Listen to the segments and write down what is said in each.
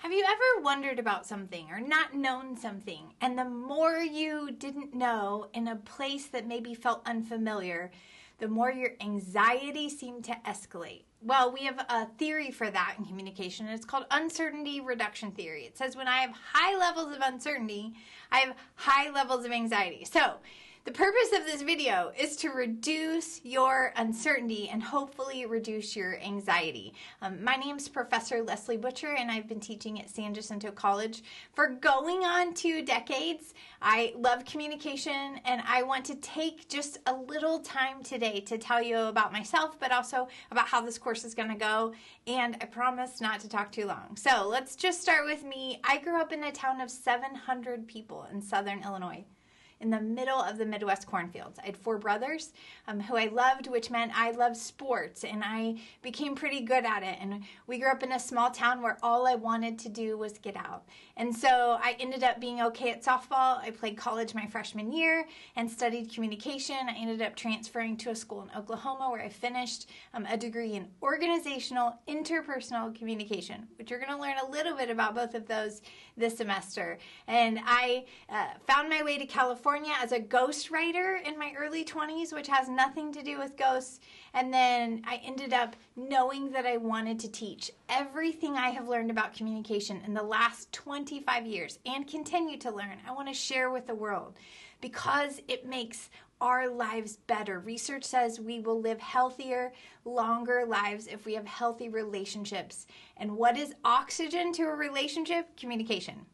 Have you ever wondered about something or not known something, and the more you didn't know in a place that maybe felt unfamiliar, the more your anxiety seemed to escalate? Well, we have a theory for that in communication, and it's called uncertainty reduction theory. It says when I have high levels of uncertainty, I have high levels of anxiety. So the purpose of this video is to reduce your uncertainty and hopefully reduce your anxiety. My name is Professor Leslie Butcher, and I've been teaching at San Jacinto College for going on 2 decades. I love communication, and I want to take just a little time today to tell you about myself, but also about how this course is going to go, and I promise not to talk too long. So let's just start with me. I grew up in a town of 700 people in southern Illinois, in the middle of the Midwest cornfields. I had 4 brothers who I loved, which meant I loved sports, and I became pretty good at it. And we grew up in a small town where all I wanted to do was get out. And so I ended up being okay at softball. I played college my freshman year and studied communication. I ended up transferring to a school in Oklahoma where I finished a degree in organizational interpersonal communication, which you're going to learn a little bit about both of those this semester. And I found my way to California as a ghostwriter in my early 20s, which has nothing to do with ghosts. And then I ended up knowing that I wanted to teach everything I have learned about communication in the last 25 years and continue to learn. I want to share with the world because it makes our lives better. Research says we will live healthier, longer lives if we have healthy relationships. And what is oxygen to a relationship? Communication.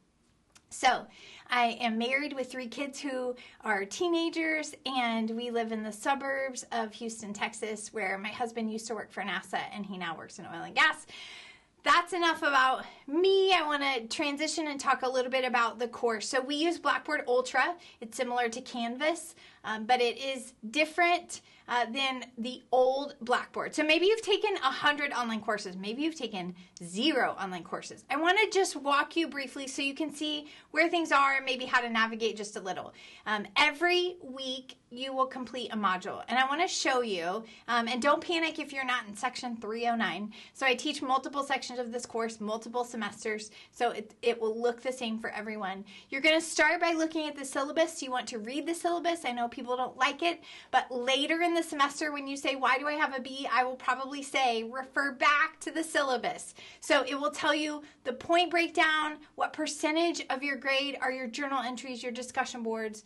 So I am married with 3 kids who are teenagers, and we live in the suburbs of Houston, Texas, where my husband used to work for NASA and he now works in oil and gas. That's enough about me. I want to transition and talk a little bit about the course. So we use Blackboard Ultra. It's similar to Canvas, but it is different than the old Blackboard. So maybe you've taken 100 online courses. Maybe you've taken 0 online courses. I want to just walk you briefly so you can see where things are and maybe how to navigate just a little. Every week you will complete a module, and I want to show you, and don't panic if you're not in section 309. So I teach multiple sections of this course, multiple semesters, so it will look the same for everyone. You're going to start by looking at the syllabus. You want to read the syllabus. I know people don't like it, but later in the semester when you say, why do I have a B? I will probably say, refer back to the syllabus. So it will tell you the point breakdown, what percentage of your grade are your journal entries, your discussion boards,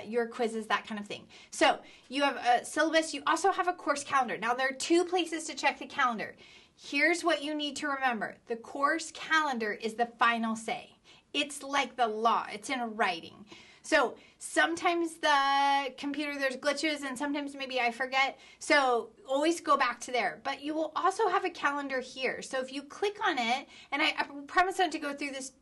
your quizzes, that kind of thing. So you have a syllabus. You also have a course calendar. Now there are 2 places to check the calendar. Here's what you need to remember. The course calendar is the final say. It's like the law. It's in writing. So sometimes the computer, there's glitches, and sometimes maybe I forget. So always go back to there. But you will also have a calendar here. So if you click on it, and I promise not to go through this,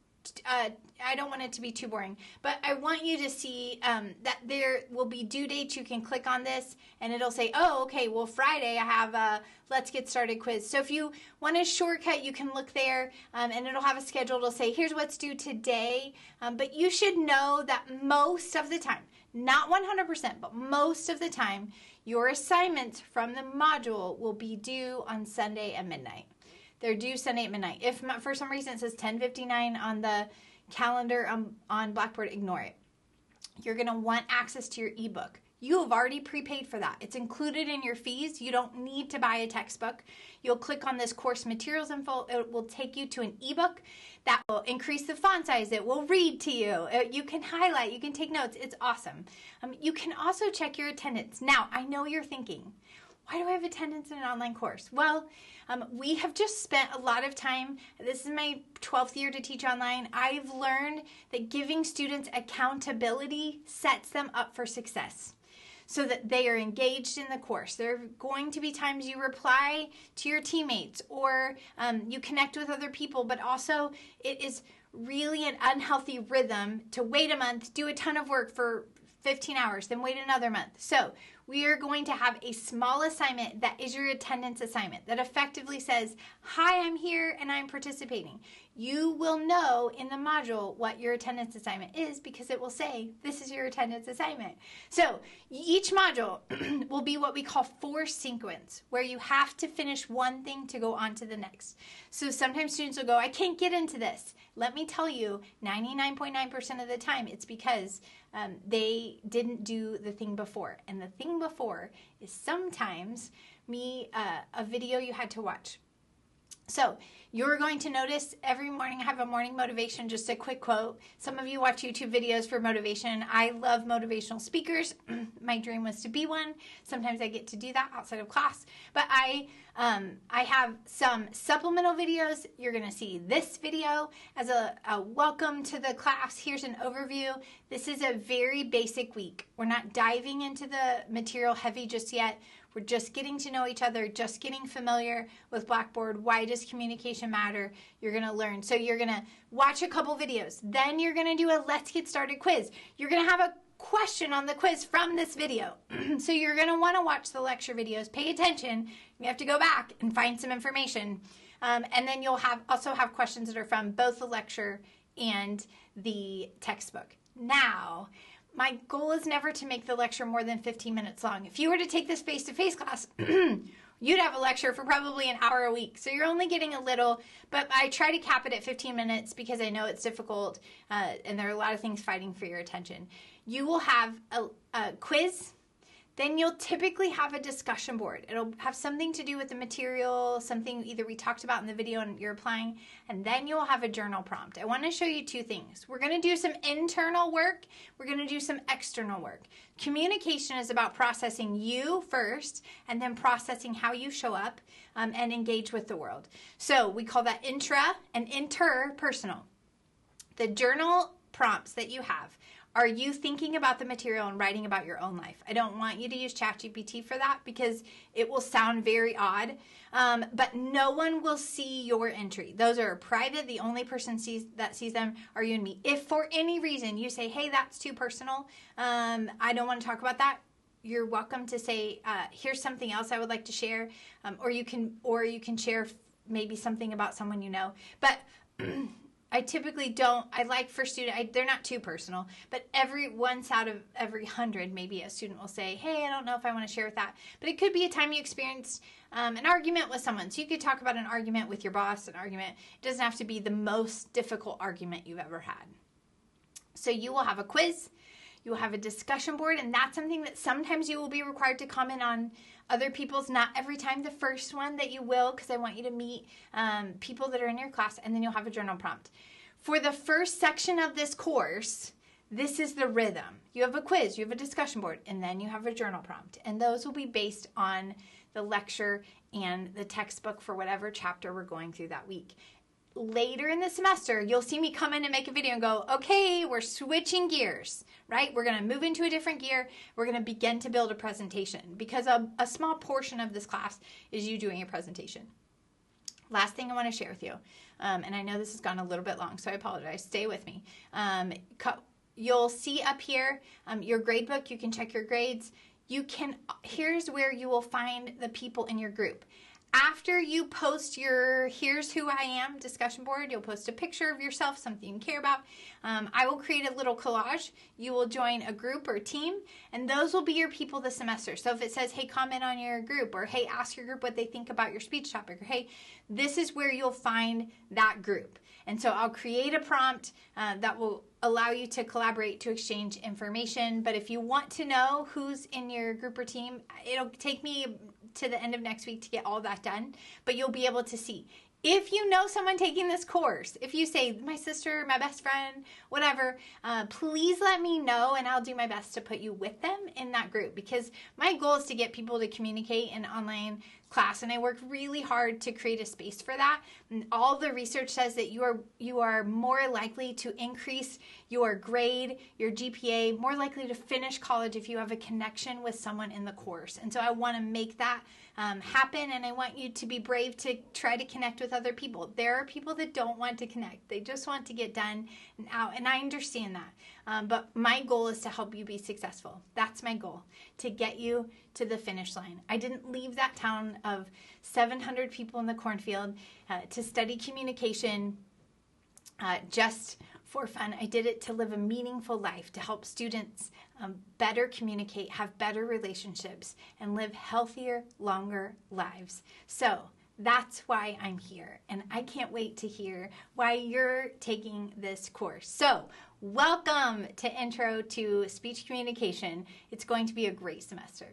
I don't want it to be too boring, but I want you to see that there will be due dates. You can click on this and it'll say, oh, okay, well, Friday I have a Let's Get Started quiz. So if you want a shortcut, you can look there and it'll have a schedule. It'll say, here's what's due today. But you should know that most of the time, not 100%, but most of the time, your assignments from the module will be due on Sunday at midnight. They're due Sunday at midnight. If for some reason it says 10:59 on the calendar on Blackboard, ignore it. You're going to want access to your ebook. You have already prepaid for that. It's included in your fees. You don't need to buy a textbook. You'll click on this course materials info. It will take you to an ebook that will increase the font size. It will read to you. You can highlight. You can take notes. It's awesome. You can also check your attendance. Now, I know you're thinking, why do I have attendance in an online course? Well, we have just spent a lot of time. This is my 12th year to teach online. I've learned that giving students accountability sets them up for success so that they are engaged in the course. There are going to be times you reply to your teammates or you connect with other people, but also it is really an unhealthy rhythm to wait a month, do a ton of work for 15 hours, then wait another month. So we are going to have a small assignment that is your attendance assignment that effectively says, hi, I'm here and I'm participating. You will know in the module what your attendance assignment is because it will say, this is your attendance assignment. So each module will be what we call force sequence, where you have to finish one thing to go on to the next. So sometimes students will go, I can't get into this. Let me tell you, 99.9% of the time, it's because they didn't do the thing before. And the thing before is sometimes a video you had to watch. So you're going to notice every morning I have a morning motivation, just a quick quote. Some of you watch YouTube videos for motivation. I love motivational speakers. My dream was to be one. Sometimes I get to do that outside of class. But I have some supplemental videos. You're going to see this video as a welcome to the class. Here's an overview. This is a very basic week. We're not diving into the material heavy just yet. We're just getting to know each other, just getting familiar with Blackboard. Why does communication matter? You're going to learn. So you're going to watch a couple videos. Then you're going to do a Let's Get Started quiz. You're going to have a question on the quiz from this video. So you're going to want to watch the lecture videos. Pay attention. You have to go back and find some information. And then you'll also have questions that are from both the lecture and the textbook. Now, my goal is never to make the lecture more than 15 minutes long. If you were to take this face-to-face class, you'd have a lecture for probably an hour a week. So you're only getting a little, but I try to cap it at 15 minutes because I know it's difficult and there are a lot of things fighting for your attention. You will have a quiz. Then you'll typically have a discussion board. It'll have something to do with the material, something either we talked about in the video and you're applying, and then you'll have a journal prompt. I want to show you two things. We're going to do some internal work. We're going to do some external work. Communication is about processing you first and then processing how you show up and engage with the world. So we call that intra and interpersonal. The journal prompts that you have, are you thinking about the material and writing about your own life? I don't want you to use ChatGPT for that because it will sound very odd, but no one will see your entry. Those are private. The only person that sees them are you and me. If for any reason you say, hey, that's too personal, I don't want to talk about that, you're welcome to say, here's something else I would like to share, or you can share maybe something about someone you know. But I typically don't, I like for students, they're not too personal, but once out of every 100, maybe a student will say, hey, I don't know if I want to share with that. But it could be a time you experienced an argument with someone. So you could talk about an argument with your boss, an argument. It doesn't have to be the most difficult argument you've ever had. So you will have a quiz, you will have a discussion board, and that's something that sometimes you will be required to comment on other people's, not every time. The first one that you will, because I want you to meet people that are in your class, and then you'll have a journal prompt. For the first section of this course, this is the rhythm. You have a quiz, you have a discussion board, and then you have a journal prompt. And those will be based on the lecture and the textbook for whatever chapter we're going through that week. Later in the semester, you'll see me come in and make a video and go, okay, we're switching gears, right? We're going to move into a different gear. We're going to begin to build a presentation because a small portion of this class is you doing a presentation. Last thing I want to share with you, and I know this has gone a little bit long, so I apologize. Stay with me. You'll see up here your grade book. You can check your grades. Here's where you will find the people in your group. After you post your here's who I am discussion board, you'll post a picture of yourself, something you care about. I will create a little collage. You will join a group or team, and those will be your people this semester. So if it says, hey, comment on your group, or hey, ask your group what they think about your speech topic, or hey, this is where you'll find that group. And so I'll create a prompt that will allow you to collaborate, to exchange information. But if you want to know who's in your group or team, it'll take me to the end of next week to get all that done, but you'll be able to see. If you know someone taking this course, if you say, my sister, my best friend, whatever, please let me know and I'll do my best to put you with them in that group, because my goal is to get people to communicate in online class, and I work really hard to create a space for that. And all the research says that you are more likely to increase your grade, your GPA, more likely to finish college if you have a connection with someone in the course. And so I want to make that happen, and I want you to be brave to try to connect with other people. There are people that don't want to connect. They just want to get done and out, and I understand that. But my goal is to help you be successful. That's my goal, to get you to the finish line. I didn't leave that town of 700 people in the cornfield to study communication just for fun. I did it to live a meaningful life, to help students better communicate, have better relationships, and live healthier, longer lives. So That's why I'm here, and I can't wait to hear why you're taking this course. So, welcome to Intro to Speech Communication. It's going to be a great semester.